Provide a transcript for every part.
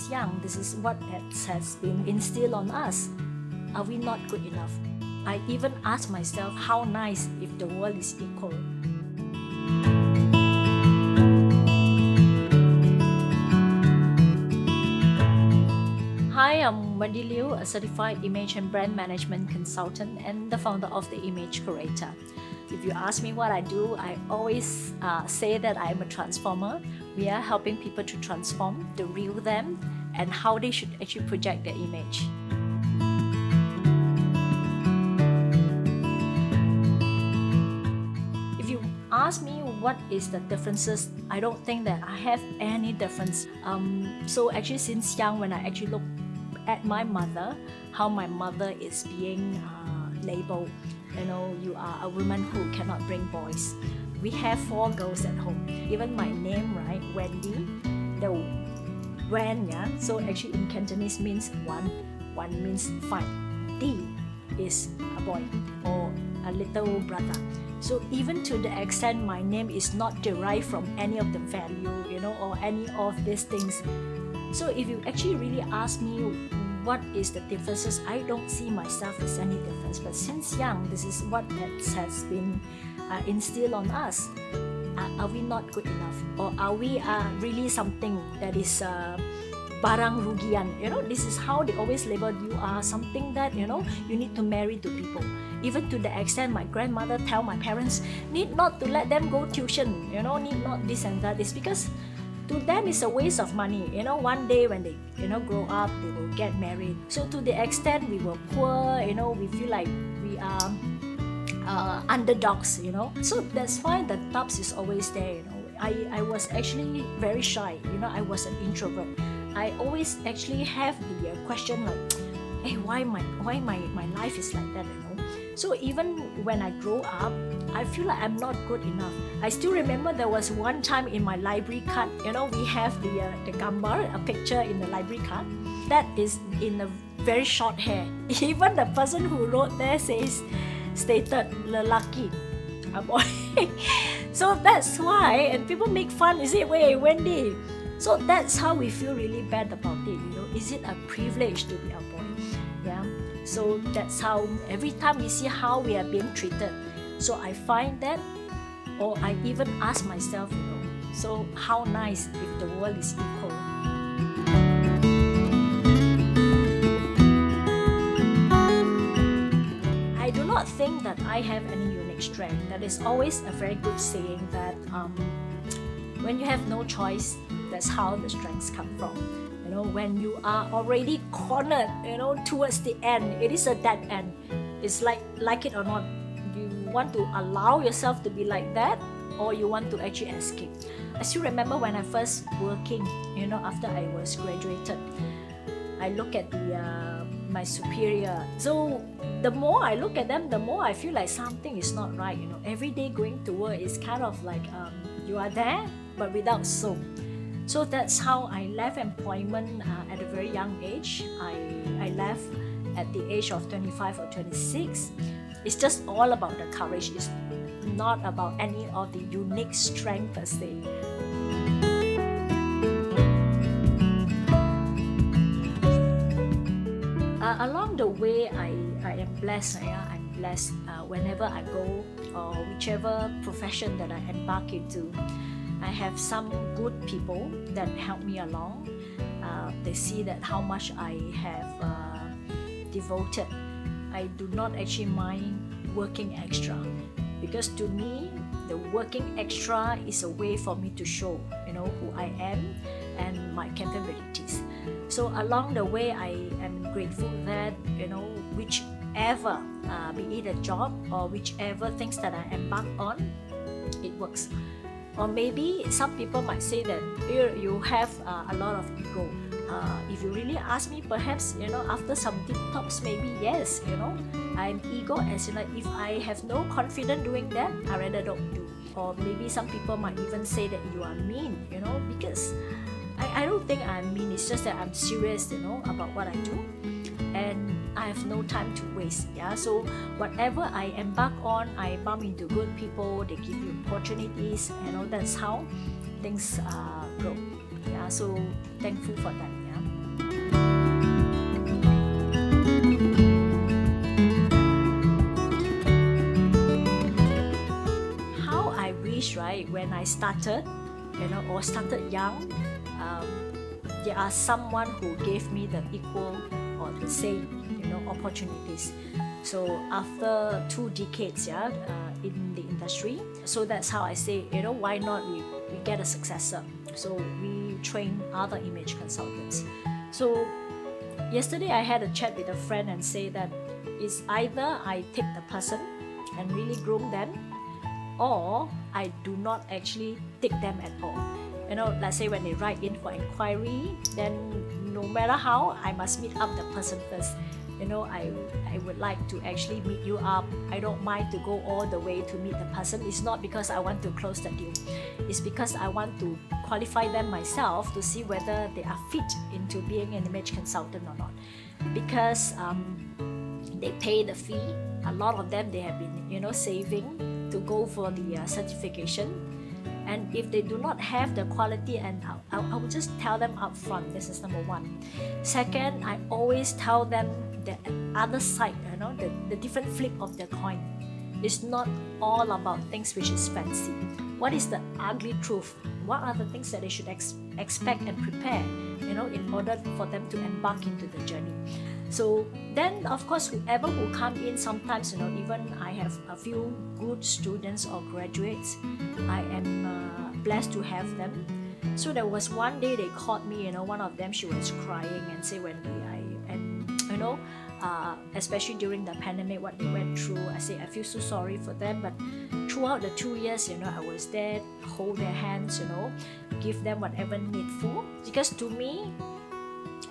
since young, this is what has been instilled on us. Are we not good enough? I even ask myself, how nice if the world is equal. Hi, I'm Wendy Liew, a certified image and brand management consultant and the founder of the Image Creator. If you ask me what I do, I always say that I am a transformer. We are helping people to transform the real them and how they should actually project their image. If you ask me what is the differences, I don't think that I have any difference. So actually since young, when I actually look at my mother, how my mother is being labeled, you are a woman who cannot bring boys. We have 4 girls at home. Even my name, right, Wendy, the Wen, yeah. So actually in Cantonese means one means 5. D is a boy or a little brother. So even to the extent my name is not derived from any of the value, or any of these things. So if you actually really ask me what is the differences, I don't see myself as any difference. But since young, this is what has been instilled on us. Are we not good enough? Or are we really something that is barang rugian? This is how they always label you are something that, you need to marry to people. Even to the extent my grandmother tell my parents, need not to let them go tuition, need not this and that. It's because to them it's a waste of money. One day when they grow up, they will get married. So to the extent we were poor, we feel like we are underdogs. So that's why the doubts is always there. I was actually very shy. I was an introvert. I always actually have the question like, hey, why my life is like that? So even when I grow up, I feel like I'm not good enough. I still remember there was one time in my library card, we have the gambar, a picture in the library card that is in a very short hair. Even the person who wrote there stated lelaki, a boy. So that's why, and people make fun. Is it, wait, Wendy? So that's how we feel really bad about it. Is it a privilege to be a boy? Yeah. So that's how every time we see how we are being treated. So I find that, or I even ask myself, so how nice if the world is equal. I do not think that I have any unique strength. That is always a very good saying that when you have no choice, that's how the strengths come from. When you are already cornered, towards the end, it is a dead end. It's like it or not, you want to allow yourself to be like that, or you want to actually escape. I still remember when I first working, after I was graduated, I look at my superior. So the more I look at them, the more I feel like something is not right. Every day going to work is kind of like you are there, but without soul. So that's how I left employment at a very young age. I left at the age of 25 or 26. It's just all about the courage. It's not about any of the unique strength per se. Along the way, I am blessed. I'm blessed whenever I go or whichever profession that I embark into. I have some good people that help me along. They see that how much I have devoted. I do not actually mind working extra, because to me, the working extra is a way for me to show, who I am and my capabilities. So along the way, I am grateful that, whichever, be it a job or whichever things that I embark on, it works. Or maybe some people might say that you have a lot of ego. If you really ask me, perhaps, after some deep talks, maybe yes, I'm ego as like if I have no confidence doing that, I rather don't do. Or maybe some people might even say that you are mean, because I don't think I'm mean. It's just that I'm serious, about what I do. And I have no time to waste. Yeah, so whatever I embark on, I bump into good people. They give you opportunities. That's how things grow. Yeah, so thankful for that. Yeah. when I started, or started young, there are someone who gave me the equal or the same, opportunities. So after 2 decades, in the industry, so that's how I say, why not we get a successor? So we train other image consultants. So yesterday I had a chat with a friend and say that it's either I take the person and really groom them, or I do not actually take them at all. Let's say when they write in for inquiry, then no matter how, I must meet up the person first. I would like to actually meet you up. I don't mind to go all the way to meet the person. It's not because I want to close the deal. It's because I want to qualify them myself to see whether they are fit into being an image consultant or not. Because they pay the fee. A lot of them, they have been, saving to go for the certification. And if they do not have the quality, and I will just tell them up front, this is number one. Second, I always tell them the other side, the different flip of the coin. It's not all about things which is fancy. What is the ugly truth? What are the things that they should expect and prepare, in order for them to embark into the journey? So then, of course, whoever who come in, sometimes, even I have a few good students or graduates, I am blessed to have them. So there was one day they called me, one of them, she was crying and say, Wendy, especially during the pandemic, what they went through, I say I feel so sorry for them, but throughout the 2 years, I was there, hold their hands, give them whatever needful. Because to me,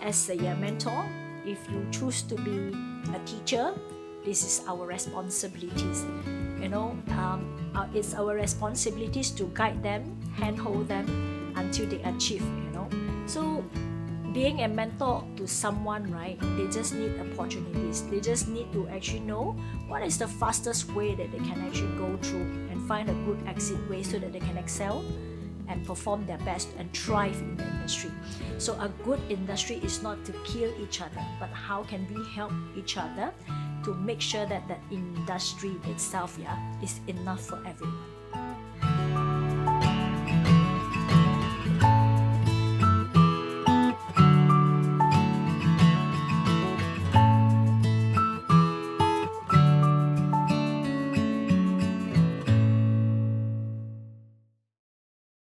as a mentor, if you choose to be a teacher, this is our responsibilities. It's our responsibilities to guide them, handhold them until they achieve. So being a mentor to someone, right? They just need opportunities. They just need to actually know what is the fastest way that they can actually go through and find a good exit way so that they can excel and perform their best and thrive in the industry. So a good industry is not to kill each other, but how can we help each other to make sure that the industry itself is enough for everyone.